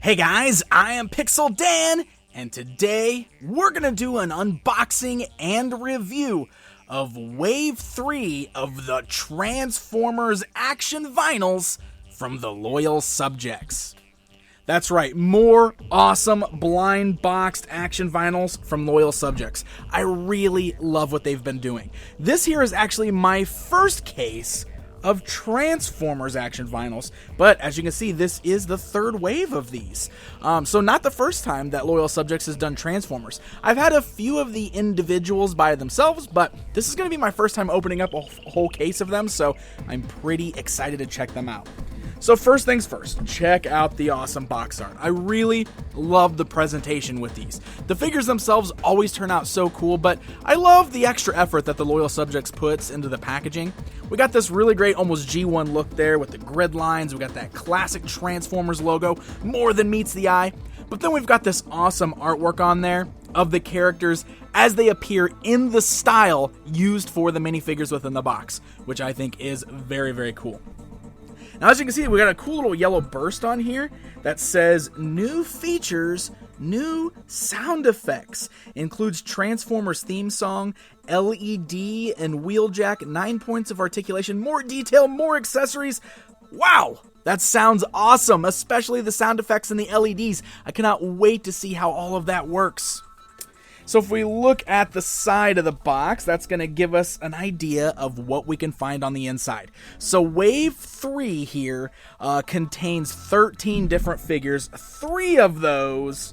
Hey guys, I am Pixel Dan, and today we're going to do an unboxing and review of Wave 3 of the Transformers action vinyls from the Loyal Subjects. That's right, more awesome blind boxed action vinyls from Loyal Subjects. I really love what they've been doing. This here is actually my first case of Transformers action vinyls, but as you can see, this is the third wave of these. So not the first time that Loyal Subjects has done Transformers. I've had a few of the individuals by themselves, but this is going to be my first time opening up a whole case of them, so I'm pretty excited to check them out. So first things first, check out the awesome box art. I really love the presentation with these. The figures themselves always turn out so cool, but I love the extra effort that the Loyal Subjects puts into the packaging. We got this really great almost G1 look there with the grid lines. We got that classic Transformers logo, more than meets the eye. But then we've got this awesome artwork on there of the characters as they appear in the style used for the minifigures within the box, which I think is very, very cool. Now, as you can see, we got a cool little yellow burst on here that says new features, new sound effects. Includes Transformers theme song, LED and Wheeljack, 9 points of articulation, more detail, more accessories. Wow, that sounds awesome, especially the sound effects and the LEDs. I cannot wait to see how all of that works. So if we look at the side of the box, that's going to give us an idea of what we can find on the inside. So Wave 3 here contains 13 different figures. 3 of those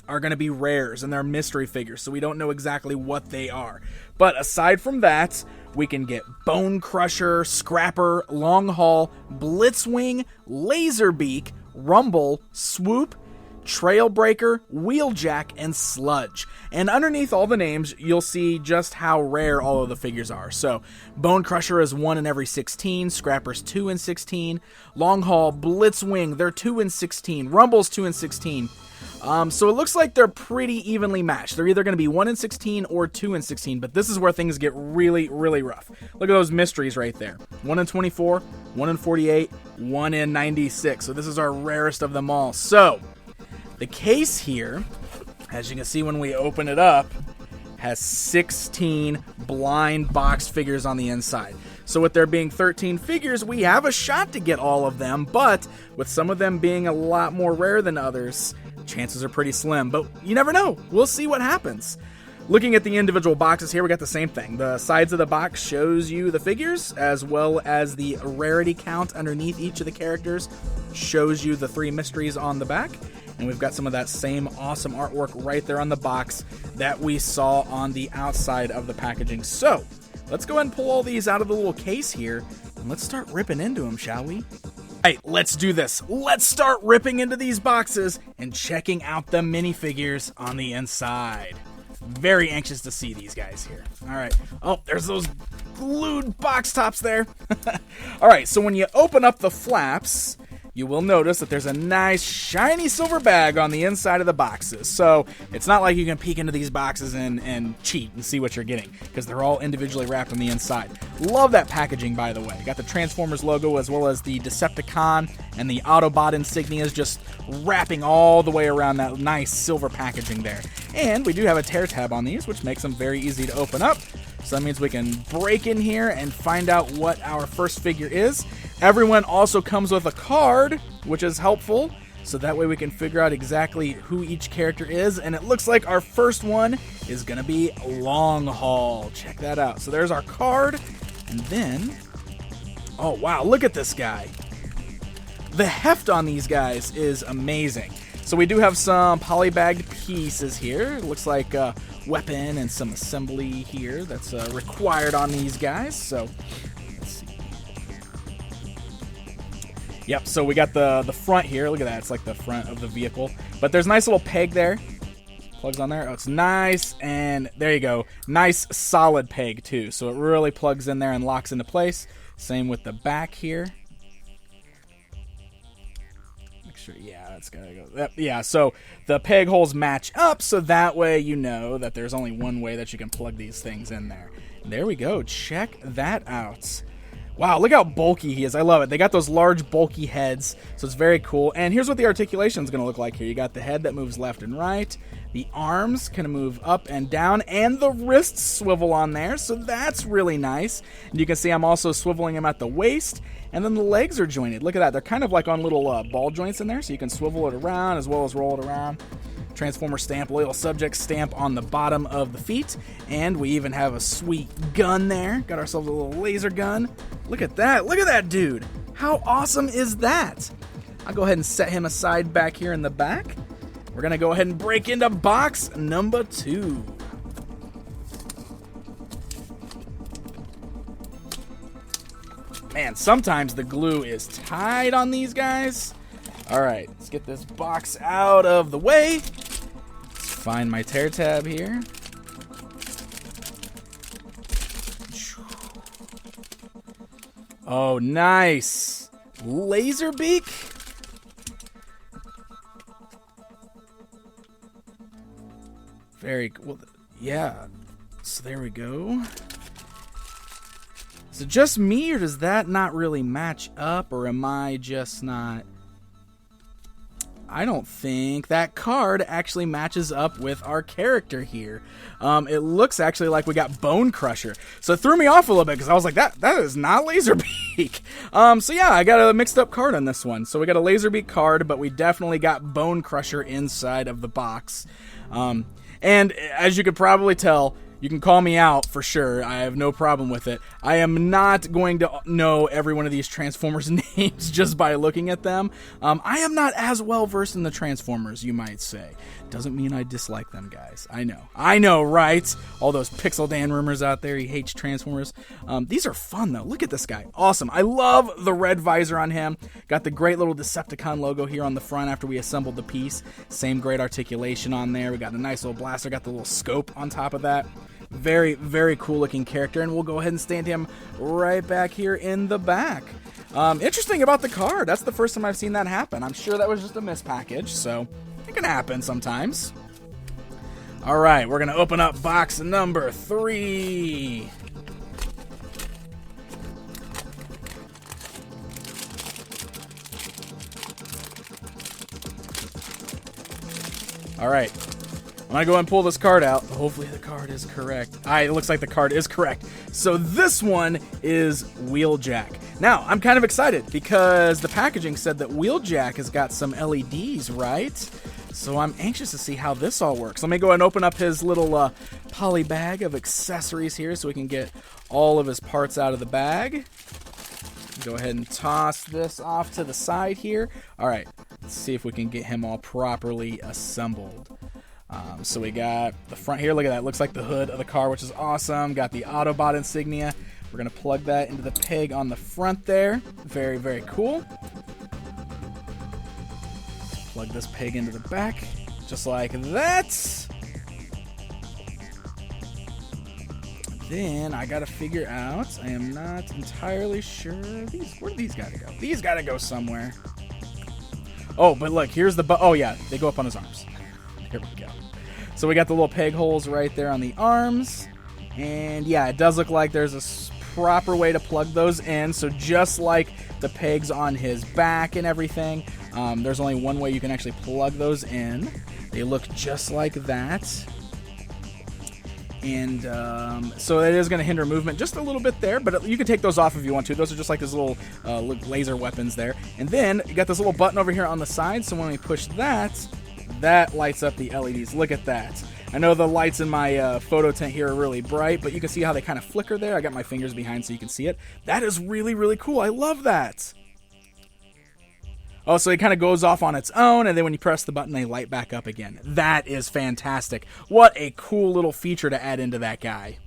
are going to be rares, and they're mystery figures, so we don't know exactly what they are. But aside from that, we can get Bone Crusher, Scrapper, Long Haul, Blitz Wing, Laserbeak, Rumble, Swoop, Trailbreaker, Wheeljack, and Sludge. And underneath all the names, you'll see just how rare all of the figures are. So, Bone Crusher is 1 in every 16, Scrapper's 2 in 16, Long Haul, Blitz Wing, they're 2 in 16, Rumble's 2 in 16. So it looks like they're pretty evenly matched. They're either going to be 1 in 16 or 2 in 16, but this is where things get really, really rough. Look at those mysteries right there. 1 in 24, 1 in 48, 1 in 96. So this is our rarest of them all. So the case here, as you can see when we open it up, has 16 blind boxed figures on the inside. So with there being 13 figures, we have a shot to get all of them, but with some of them being a lot more rare than others, chances are pretty slim. But you never know. We'll see what happens. Looking at the individual boxes here, we got the same thing. The sides of the box shows you the figures, as well as the rarity count underneath each of the characters shows you the 3 mysteries on the back. And we've got some of that same awesome artwork right there on the box that we saw on the outside of the packaging. So, let's go ahead and pull all these out of the little case here, and let's start ripping into them, shall we? Alright, let's do this. Let's start ripping into these boxes and checking out the minifigures on the inside. Very anxious to see these guys here. Alright. Oh, there's those glued box tops there. Alright, so when you open up the flaps, you will notice that there's a nice shiny silver bag on the inside of the boxes. So it's not like you can peek into these boxes and cheat and see what you're getting, because they're all individually wrapped on the inside. Love that packaging, by the way. Got the Transformers logo as well as the Decepticon and the Autobot insignias just wrapping all the way around that nice silver packaging there. And we do have a tear tab on these, which makes them very easy to open up. So that means we can break in here and find out what our first figure is. Everyone also comes with a card, which is helpful, so that way we can figure out exactly who each character is. And it looks like our first one is going to be Long Haul. Check that out. So there's our card, and then, oh wow, look at this guy. The heft on these guys is amazing. So we do have some polybagged pieces here. It looks like a weapon and some assembly here that's required on these guys. So let's see. Yep, so we got the front here. Look at that. It's like the front of the vehicle. But there's a nice little peg there. Plugs on there. Oh, it's nice. And there you go. Nice solid peg too. So it really plugs in there and locks into place. Same with the back here. Yeah, that's gotta go. Yeah, so the peg holes match up, so that way you know that there's only one way that you can plug these things in there. There we go. Check that out. Wow, look how bulky he is. I love it. They got those large, bulky heads, so it's very cool. And here's what the articulation is going to look like here. You got the head that moves left and right. The arms kind of move up and down, and the wrists swivel on there, so that's really nice. And you can see I'm also swiveling him at the waist, and then the legs are jointed. Look at that. They're kind of like on little ball joints in there, so you can swivel it around as well as roll it around. Transformer stamp, loyal subject stamp on the bottom of the feet, and we even have a sweet gun there. Got ourselves a little laser gun. Look at that. Look at that dude. How awesome is that? I'll go ahead and set him aside back here in the back. We're going to go ahead and break into box number 2. Man, sometimes the glue is tight on these guys. All right, let's get this box out of the way. Let's find my tear tab here. Oh, nice. Laser beak. Very cool. Yeah. So there we go. Is it just me, or does that not really match up, or am I just not... I don't think that card actually matches up with our character here. It looks actually like we got Bone Crusher. So it threw me off a little bit because I was like, that is not Laserbeak. So yeah, I got a mixed up card on this one. So we got a Laserbeak card, but we definitely got Bone Crusher inside of the box. And as you could probably tell, you can call me out for sure. I have no problem with it. I am not going to know every one of these Transformers names just by looking at them. I am not as well versed in the Transformers, you might say. Doesn't mean I dislike them, guys. I know, right? All those Pixel Dan rumors out there. He hates Transformers. These are fun, though. Look at this guy. Awesome. I love the red visor on him. Got the great little Decepticon logo here on the front after we assembled the piece. Same great articulation on there. We got a nice little blaster. Got the little scope on top of that. Very, very cool looking character, and we'll go ahead and stand him right back here in the back. Interesting about the card. That's the first time I've seen that happen. I'm sure that was just a mispackage, so it can happen sometimes. All right, we're going to open up box number 3. All right. I'm going to go ahead and pull this card out. Hopefully the card is correct. It looks like the card is correct. So this one is Wheeljack. Now, I'm kind of excited because the packaging said that Wheeljack has got some LEDs, right? So I'm anxious to see how this all works. Let me go ahead and open up his little poly bag of accessories here so we can get all of his parts out of the bag. Go ahead and toss this off to the side here. All right, let's see if we can get him all properly assembled. So we got the front here. Look at that. Looks like the hood of the car, which is awesome. Got the Autobot insignia. We're going to plug that into the peg on the front there. Very, very cool. Plug this peg into the back, just like that. Then I got to figure out, I am not entirely sure. Where do these got to go? These got to go somewhere. Oh, but look, here's the... Oh, yeah, they go up on his arms. Here we go. So we got the little peg holes right there on the arms. And yeah, it does look like there's a proper way to plug those in. So just like the pegs on his back and everything, there's only one way you can actually plug those in. They look just like that. And so it is going to hinder movement just a little bit there, but you can take those off if you want to. Those are just like these little laser weapons there. And then you got this little button over here on the side, so when we push that, that lights up the LEDs. Look at that. I know the lights in my photo tent here are really bright, but you can see how they kind of flicker there. I got my fingers behind so you can see it. That is really, really cool. I love that. Oh, so it kind of goes off on its own, and then when you press the button, they light back up again. That is fantastic. What a cool little feature to add into that guy.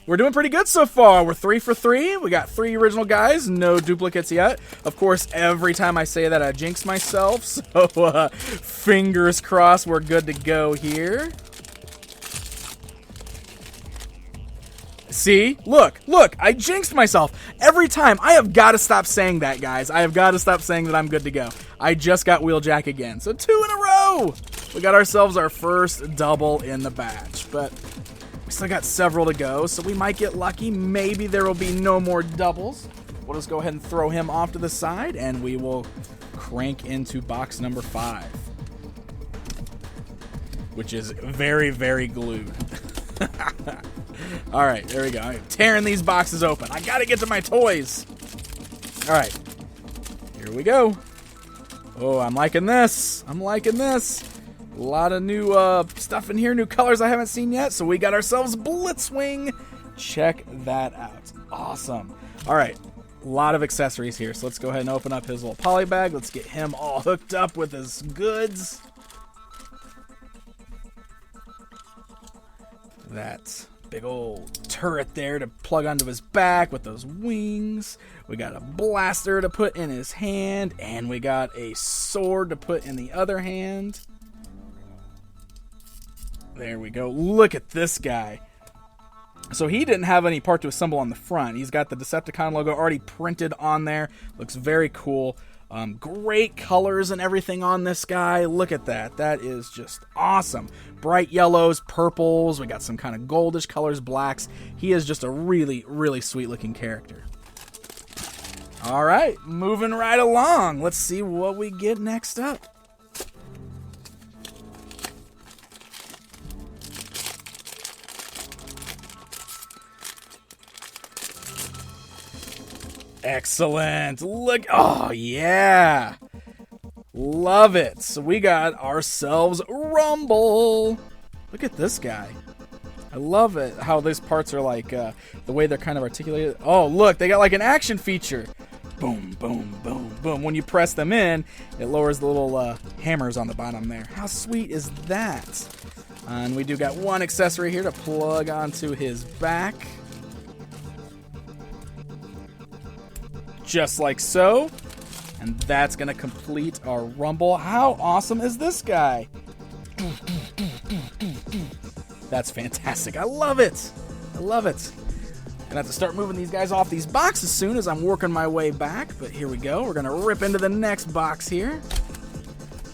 We're doing pretty good so far. We're 3 for 3. We got 3 original guys, no duplicates yet. Of course, every time I say that, I jinx myself. So, fingers crossed, we're good to go here. See? Look, I jinxed myself. Every time. I have got to stop saying that, guys. I have got to stop saying that I'm good to go. I just got Wheeljack again. So 2 in a row. We got ourselves our first double in the batch. But We still got several to go, so we might get lucky. Maybe there will be no more doubles. We'll just go ahead and throw him off to the side, and we will crank into box number 5. Which is very, very glued. All right, there we go. I'm tearing these boxes open. I got to get to my toys. All right, here we go. Oh, I'm liking this. I'm liking this. A lot of new stuff in here, new colors I haven't seen yet. So we got ourselves Blitz Wing. Check that out. Awesome. All right, a lot of accessories here. So let's go ahead and open up his little poly bag. Let's get him all hooked up with his goods. That big old turret there to plug onto his back with those wings. We got a blaster to put in his hand, and we got a sword to put in the other hand. There we go. Look at this guy. So he didn't have any part to assemble on the front. He's got the Decepticon logo already printed on there. Looks very cool. Great colors and everything on this guy. Look at that. That is just awesome. Bright yellows, purples. We got some kind of goldish colors, blacks. He is just a really, really sweet looking character. All right, moving right along. Let's see what we get next up. Excellent. Look. Oh, yeah. Love it. So we got ourselves Rumble. Look at this guy. I love it. How these parts are like, the way they're kind of articulated. Oh, look. They got like an action feature. Boom, boom, boom, boom. When you press them in, it lowers the little hammers on the bottom there. How sweet is that? And we do got one accessory here to plug onto his back. Just like so. And that's going to complete our Rumble. How awesome is this guy? That's fantastic. I love it. I love it. Gonna have to start moving these guys off these boxes soon as I'm working my way back. But here we go. We're going to rip into the next box here.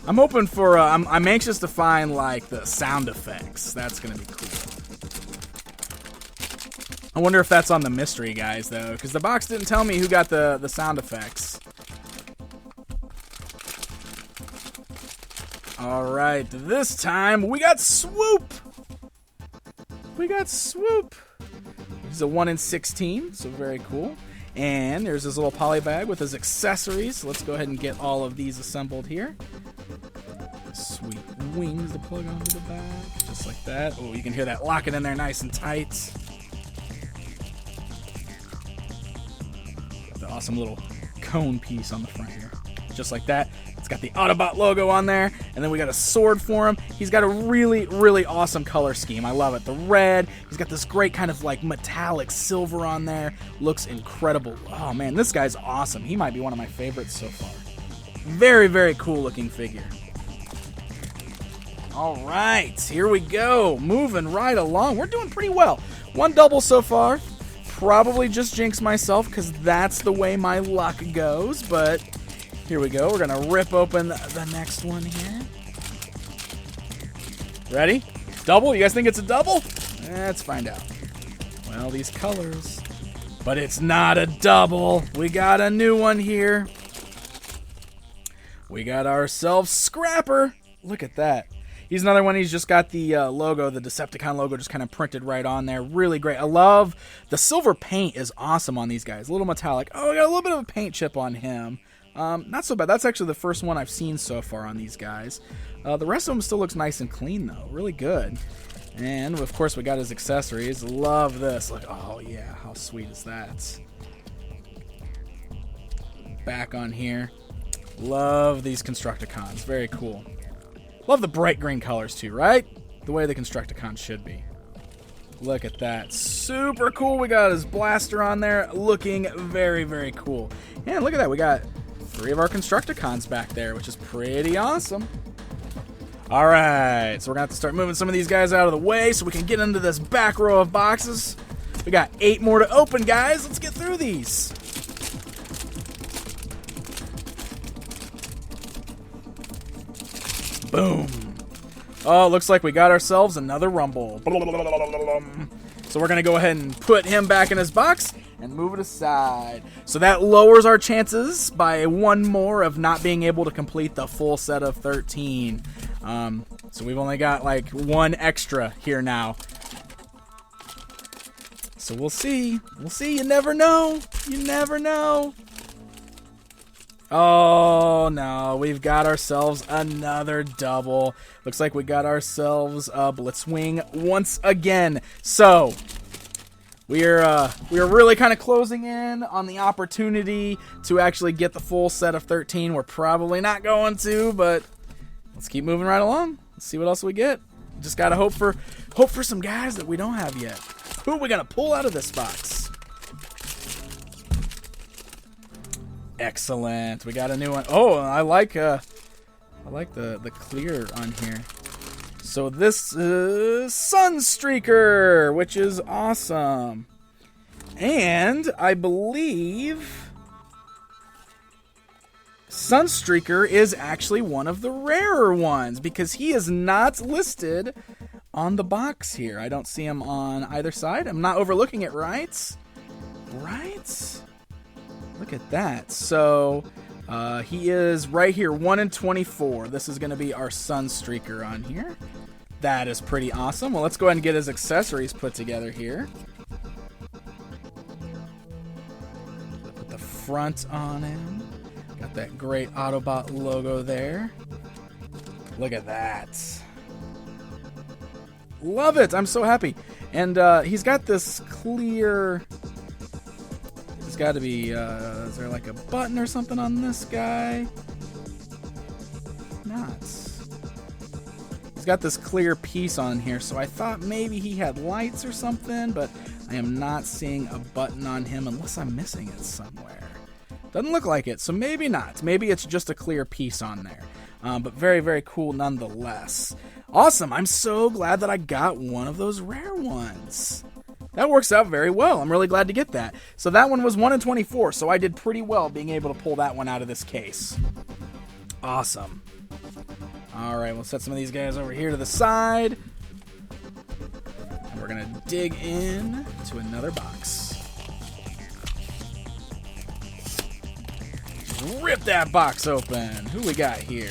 I'm hoping for, I'm anxious to find like the sound effects. That's going to be cool. I wonder if that's on the mystery guys, though, because the box didn't tell me who got the sound effects. All right, this time we got Swoop. We got Swoop. He's a 1 in 16, so very cool. And there's his little poly bag with his accessories. Let's go ahead and get all of these assembled here. Sweet wings to plug onto the bag, just like that. Oh, you can hear that locking in there nice and tight. The awesome little cone piece on the front here, just like that. It's got the Autobot logo on there, and then we got a sword for him. He's got a really, really awesome color scheme. I love it. The red, he's got this great kind of like metallic silver on there. Looks incredible. Oh man, this guy's awesome. He might be one of my favorites so far. Very, very cool looking figure. All right, here we go. Moving right along. We're doing pretty well. One double so far. Probably just jinx myself because that's the way my luck goes, but here we go. We're going to rip open the next one here. Ready? Double? You guys think it's a double? Let's find out. Well, these colors. But it's not a double. We got a new one here. We got ourselves Scrapper. Look at that. He's another one. He's just got the logo, the Decepticon logo, just kind of printed right on there. Really great. I love the silver paint is awesome on these guys. A little metallic. Oh, we got a little bit of a paint chip on him. Not so bad. That's actually the first one I've seen so far on these guys. The rest of them still looks nice and clean, though. Really good. And, of course, we got his accessories. Love this. Like, oh, yeah. How sweet is that? Back on here. Love these Constructicons. Very cool. Love the bright green colors, too, right? The way the Constructicons should be. Look at that. Super cool. We got his blaster on there. Looking very, very cool. And look at that. We got 3 of our Constructicons back there, which is pretty awesome. All right. So we're going to have to start moving some of these guys out of the way so we can get into this back row of boxes. We got 8 more to open, guys. Let's get through these. Boom. Oh, looks like we got ourselves another Rumble. So we're going to go ahead and put him back in his box and move it aside. So that lowers our chances by one more of not being able to complete the full set of 13. So we've only got like one extra here now. So we'll see. We'll see. You never know. You never know. Oh, no. We've got ourselves another double. Looks like we got ourselves a Blitz Wing once again. So we're really kind of closing in on the opportunity to actually get the full set of 13. We're probably not going to, but let's keep moving right along. Let's see what else we get. Just got to hope for some guys that we don't have yet. Who are we going to pull out of this box? Excellent. We got a new one. Oh, I like the clear on here. So this is Sunstreaker, which is awesome. And I believe Sunstreaker is actually one of the rarer ones because he is not listed on the box here. I don't see him on either side. I'm not overlooking it, right? Right? Look at that. So he is right here, 1 in 24. This is going to be our Sunstreaker on here. That is pretty awesome. Well, let's go ahead and get his accessories put together here. Put the front on him. Got that great Autobot logo there. Look at that. Love it. I'm so happy. And he's got this clear... There's got to be... is there like a button or something on this guy? Not. He's got this clear piece on here, so I thought maybe he had lights or something, but I am not seeing a button on him unless I'm missing it somewhere. Doesn't look like it, so maybe not. Maybe it's just a clear piece on there. But very, very cool nonetheless. Awesome. I'm so glad that I got one of those rare ones. That works out very well. I'm really glad to get that. So that one was 1 in 24, so I did pretty well being able to pull that one out of this case. Awesome. All right, we'll set some of these guys over here to the side. And we're going to dig in to another box. Rip that box open. Who we got here?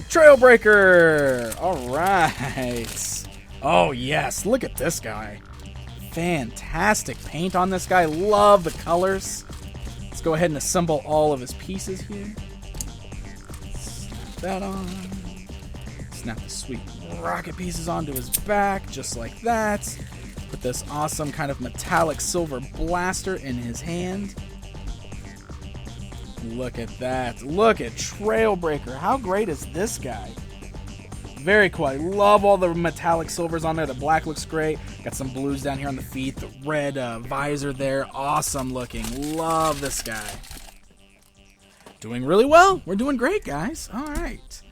Trailbreaker! Alright. Oh, yes. Look at this guy. Fantastic paint on this guy. Love the colors. Let's go ahead and assemble all of his pieces here. Snap that on. Snap the sweet rocket pieces onto his back, just like that. Put this awesome kind of metallic silver blaster in his hand. Look at that. Look at Trailbreaker. How great is this guy? Very cool. I love all the metallic silvers on there. The black looks great. Got some blues down here on the feet. The red visor there. Awesome looking. Love this guy. Doing really well. We're doing great, guys. All right.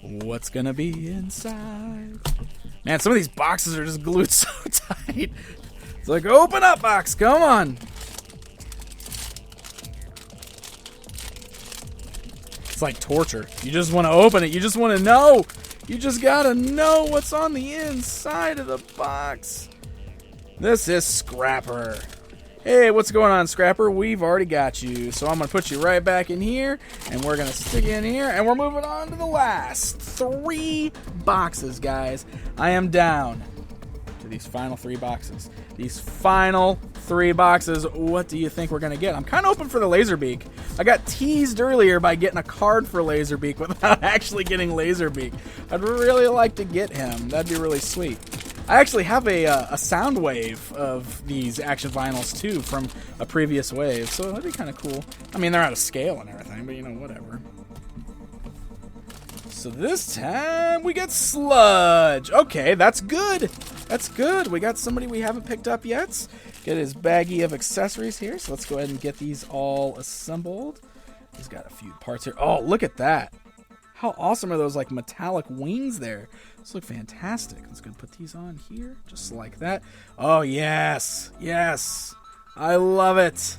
What's going to be inside? Man, some of these boxes are just glued so tight. It's like, open up, box. Come on. It's like torture. You just want to open it. You just want to know. You just got to know what's on the inside of the box. This is Scrapper. Hey, what's going on, Scrapper? We've already got you. So I'm going to put you right back in here, and we're going to stick in here, and we're moving on to the last 3 boxes, guys. I am down to these final 3 boxes. These final 3 boxes, what do you think we're going to get? I'm kind of hoping for the Laserbeak. I got teased earlier by getting a card for Laserbeak without actually getting Laserbeak. I'd really like to get him. That'd be really sweet. I actually have a sound wave of these action vinyls, too, from a previous wave, so that'd be kind of cool. I mean, they're out of scale and everything, but, you know, whatever. So this time, we get Sludge. Okay, that's good. That's good. We got somebody we haven't picked up yet. Get his baggie of accessories here, so let's go ahead and get these all assembled. He's got a few parts here. Oh, look at that. How awesome are those like metallic wings there? Those look fantastic. Let's go put these on here, just like that. Oh, yes. Yes. I love it.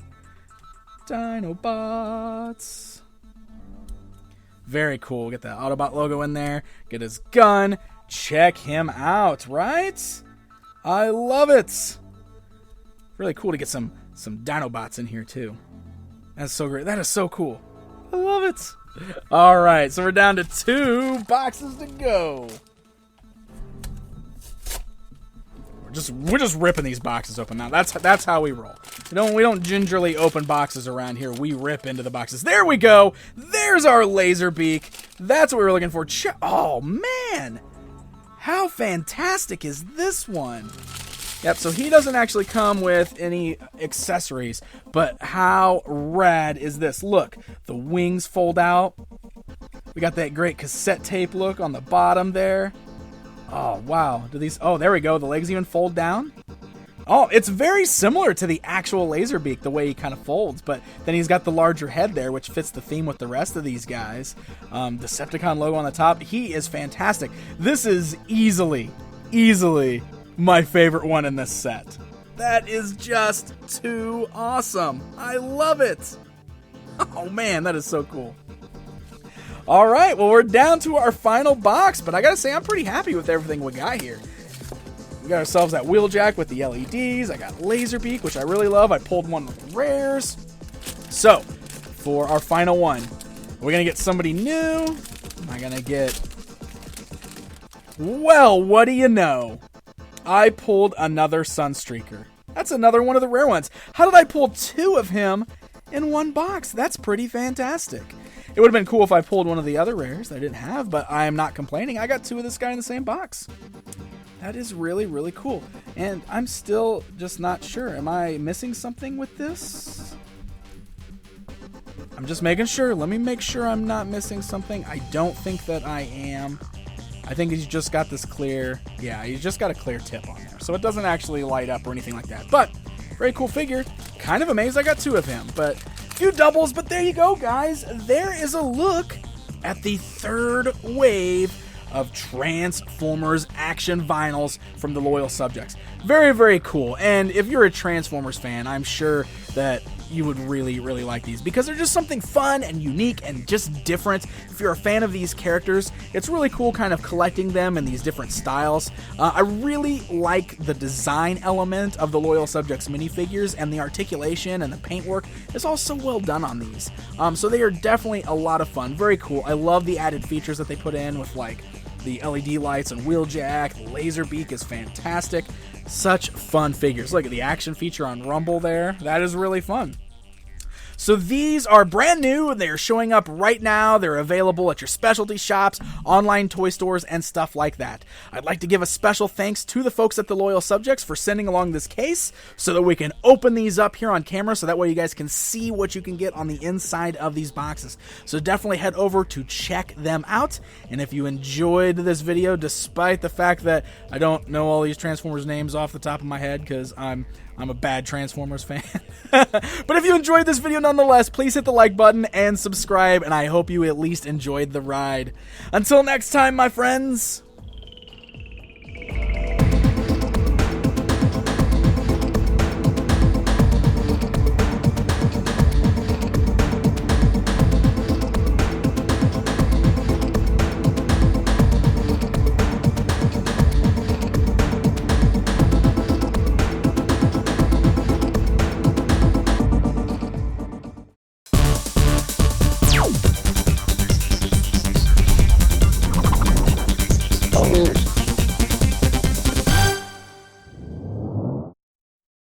Dinobots. Very cool. Get that Autobot logo in there. Get his gun. Check him out, right? I love it. Really cool to get some Dinobots in here, too. That's so great. That is so cool. I love it. All right, so we're down to 2 boxes to go. We're just ripping these boxes open now. That's how we roll. We don't gingerly open boxes around here. We rip into the boxes. There we go. There's our laser beak. That's what we were looking for. Oh man, how fantastic is this one? Yep, so he doesn't actually come with any accessories, but how rad is this? Look, the wings fold out. We got that great cassette tape look on the bottom there. Oh, wow. Oh, there we go. The legs even fold down. Oh, it's very similar to the actual Laserbeak, the way he kind of folds, but then he's got the larger head there, which fits the theme with the rest of these guys. Decepticon logo on the top. He is fantastic. This is easily my favorite one in this set. That is just too awesome. I love it. Oh man, that is so cool. All right, well, we're down to our final box, but I gotta say, I'm pretty happy with everything we got here. We got ourselves that Wheeljack with the LEDs. I got Laserbeak, which I really love. I pulled one with the rares. So, for our final one, we're gonna get somebody new. Am I gonna get... Well, what do you know? I pulled another Sunstreaker. That's another one of the rare ones. How did I pull 2 of him in one box? That's pretty fantastic. It would have been cool if I pulled one of the other rares that I didn't have, but I am not complaining. I got 2 of this guy in the same box. That is really, really cool. And I'm still just not sure. Am I missing something with this? I'm just making sure. Let me make sure I'm not missing something. I don't think that I am. I think he's just got this clear... Yeah, he's just got a clear tip on there. So it doesn't actually light up or anything like that. But, very cool figure. Kind of amazed I got 2 of him. But, few doubles. But there you go, guys. There is a look at the 3rd wave of Transformers action vinyls from the loyal subjects. Very, very cool. And if you're a Transformers fan, I'm sure that you would really, really like these because they're just something fun and unique and just different. If you're a fan of these characters, it's really cool kind of collecting them in these different styles. I really like the design element of the Loyal Subjects minifigures, and the articulation and the paintwork is all so well done on these. So they are definitely a lot of fun. Very cool. I love the added features that they put in with like the LED lights and Wheeljack. The Laserbeak is fantastic. Such fun figures. Look at the action feature on Rumble there. That is really fun. So these are brand new, and they're showing up right now. They're available at your specialty shops, online toy stores, and stuff like that. I'd like to give a special thanks to the folks at the Loyal Subjects for sending along this case so that we can open these up here on camera so that way you guys can see what you can get on the inside of these boxes. So definitely head over to check them out. And if you enjoyed this video, despite the fact that I don't know all these Transformers names off the top of my head because I'm a bad Transformers fan. But if you enjoyed this video nonetheless, please hit the like button and subscribe, and I hope you at least enjoyed the ride. Until next time, my friends. Oh.